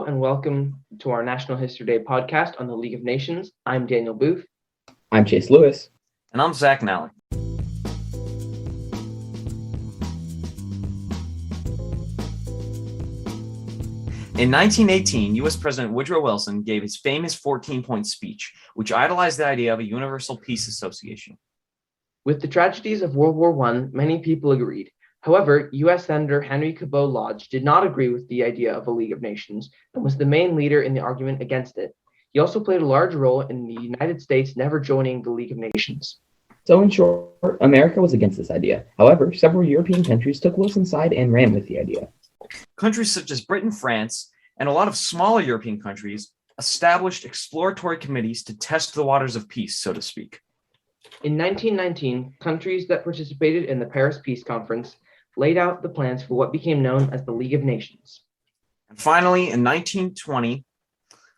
and welcome to our National History Day podcast on the League of Nations. I'm Daniel Booth. I'm Chase Lewis. And I'm Zach Nally. In 1918, U.S. President Woodrow Wilson gave his famous 14-point speech, which idolized the idea of a universal peace association. With the tragedies of World War I, many people agreed. However, U.S. Senator Henry Cabot Lodge did not agree with the idea of a League of Nations and was the main leader in the argument against it. He also played a large role in the United States never joining the League of Nations. So in short, America was against this idea. However, several European countries took Wilson's side and ran with the idea. Countries such as Britain, France, and a lot of smaller European countries established exploratory committees to test the waters of peace, so to speak. In 1919, countries that participated in the Paris Peace Conference laid out the plans for what became known as the League of Nations. And finally, in 1920,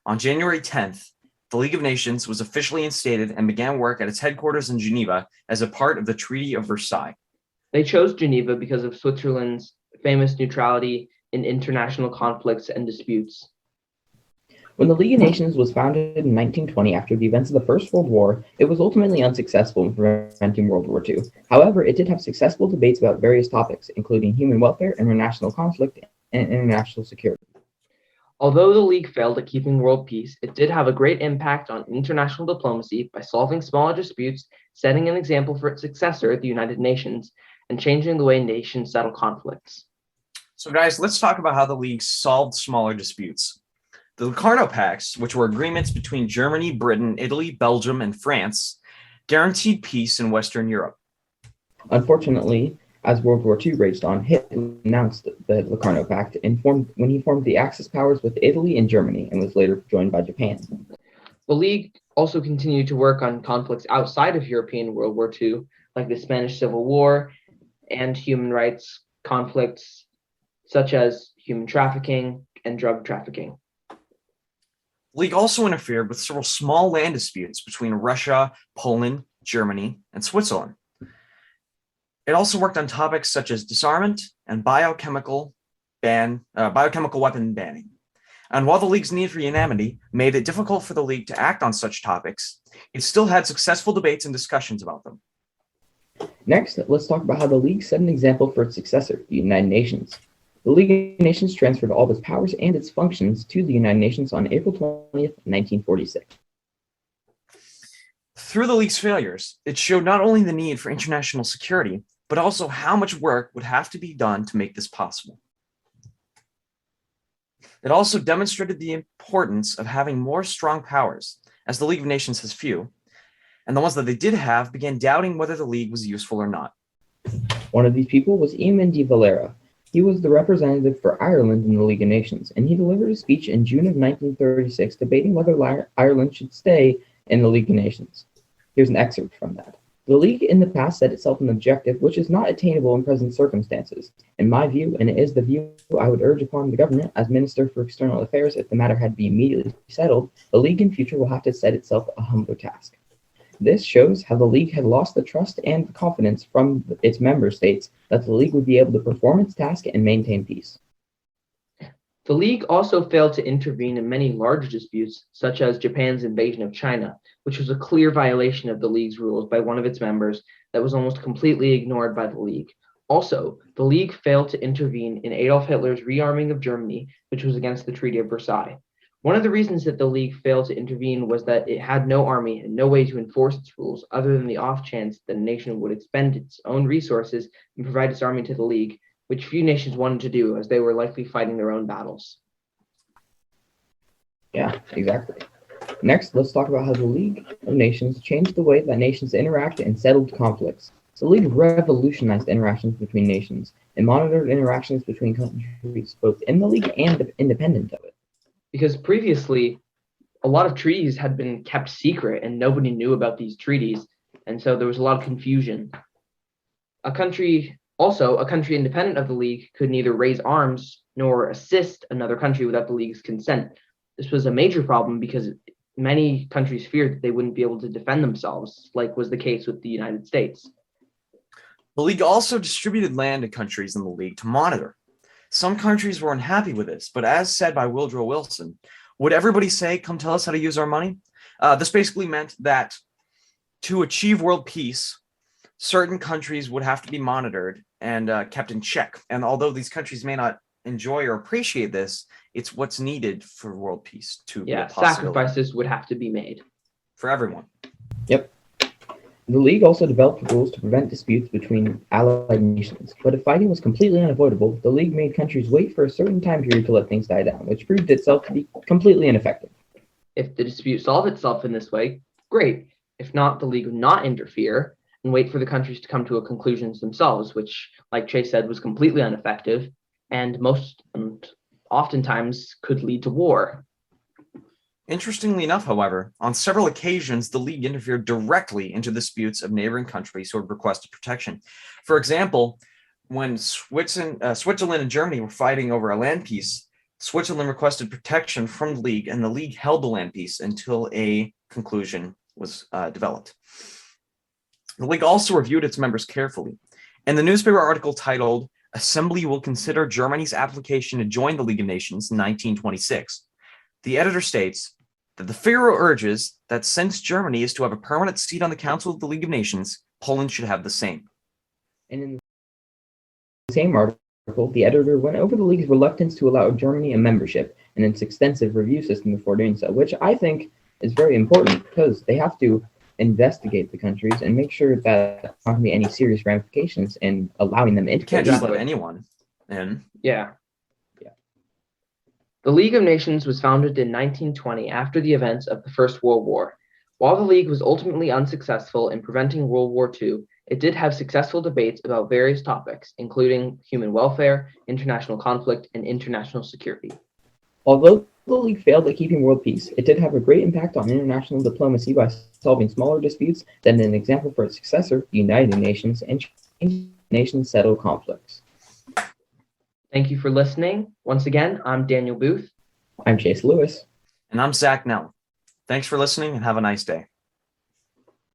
on January 10th, the League of Nations was officially instated and began work at its headquarters in Geneva as a part of the Treaty of Versailles. They chose Geneva because of Switzerland's famous neutrality in international conflicts and disputes. When the League of Nations was founded in 1920 after the events of the First World War, it was ultimately unsuccessful in preventing World War II. However, it did have successful debates about various topics, including human welfare, international conflict, and international security. Although the League failed at keeping world peace, it did have a great impact on international diplomacy by solving smaller disputes, setting an example for its successor, the United Nations, and changing the way nations settle conflicts. So guys, let's talk about how the League solved smaller disputes. The Locarno Pacts, which were agreements between Germany, Britain, Italy, Belgium, and France, guaranteed peace in Western Europe. Unfortunately, as World War II raged on, Hitler announced the Locarno Pact when he formed the Axis powers with Italy and Germany and was later joined by Japan. The League also continued to work on conflicts outside of European World War II, like the Spanish Civil War and human rights conflicts such as human trafficking and drug trafficking. The League also interfered with several small land disputes between Russia, Poland, Germany, and Switzerland. It also worked on topics such as disarmament and biochemical weapon banning. And while the League's need for unanimity made it difficult for the League to act on such topics, it still had successful debates and discussions about them. Next, let's talk about how the League set an example for its successor, the United Nations. The League of Nations transferred all of its powers and its functions to the United Nations on April 20th, 1946. Through the League's failures, it showed not only the need for international security, but also how much work would have to be done to make this possible. It also demonstrated the importance of having more strong powers, as the League of Nations has few, and the ones that they did have began doubting whether the League was useful or not. One of these people was Eamon de Valera. He was the representative for Ireland in the League of Nations, and he delivered a speech in June of 1936 debating whether Ireland should stay in the League of Nations. Here's an excerpt from that. The League in the past set itself an objective which is not attainable in present circumstances. In my view, and it is the view I would urge upon the government as Minister for External Affairs if the matter had to be immediately settled, the League in future will have to set itself a humbler task. This shows how the League had lost the trust and the confidence from its member states that the League would be able to perform its task and maintain peace. The League also failed to intervene in many large disputes, such as Japan's invasion of China, which was a clear violation of the League's rules by one of its members that was almost completely ignored by the League. Also, the League failed to intervene in Adolf Hitler's rearming of Germany, which was against the Treaty of Versailles. One of the reasons that the League failed to intervene was that it had no army and no way to enforce its rules other than the off chance that a nation would expend its own resources and provide its army to the League, which few nations wanted to do as they were likely fighting their own battles. Yeah, exactly. Next, let's talk about how the League of Nations changed the way that nations interact and settled conflicts. The League revolutionized interactions between nations and monitored interactions between countries, both in the League and independent of it. Because previously, a lot of treaties had been kept secret and nobody knew about these treaties, and so there was a lot of confusion. A country independent of the League could neither raise arms nor assist another country without the League's consent. This was a major problem because many countries feared that they wouldn't be able to defend themselves, like was the case with the United States. The League also distributed land to countries in the League to monitor. Some countries were unhappy with this, but as said by Woodrow Wilson, would everybody say, come tell us how to use our money? This basically meant that to achieve world peace, certain countries would have to be monitored and kept in check. And although these countries may not enjoy or appreciate this, it's what's needed for world peace to be a possibility sacrifices would have to be made. for everyone. Yep. The League also developed rules to prevent disputes between allied nations, but if fighting was completely unavoidable, the League made countries wait for a certain time period to let things die down, which proved itself to be completely ineffective. If the dispute solved itself in this way, great. If not, the League would not interfere and wait for the countries to come to a conclusion themselves, which, like Chase said, was completely ineffective and oftentimes could lead to war. Interestingly enough, however, on several occasions, the League interfered directly into disputes of neighboring countries who had requested protection. For example, when Switzerland and Germany were fighting over a land peace, Switzerland requested protection from the League, and the League held the land peace until a conclusion was developed. The League also reviewed its members carefully. In the newspaper article titled, "Assembly Will Consider Germany's Application to Join the League of Nations in 1926, the editor states that the Pharaoh urges that since Germany is to have a permanent seat on the Council of the League of Nations, Poland should have the same." And in the same article, the editor went over the League's reluctance to allow Germany a membership and its extensive review system before doing so, which I think is very important because they have to investigate the countries and make sure that there aren't going to be any serious ramifications in allowing them into. You can't just let anyone in. Yeah. The League of Nations was founded in 1920 after the events of the First World War. While the League was ultimately unsuccessful in preventing World War II, it did have successful debates about various topics, including human welfare, international conflict, and international security. Although the League failed at keeping world peace, it did have a great impact on international diplomacy by solving smaller disputes than an example for its successor, the United Nations, and changing nations settle conflicts. Thank you for listening. Once again, I'm Daniel Booth. I'm Chase Lewis. And I'm Zach Nell. Thanks for listening and have a nice day.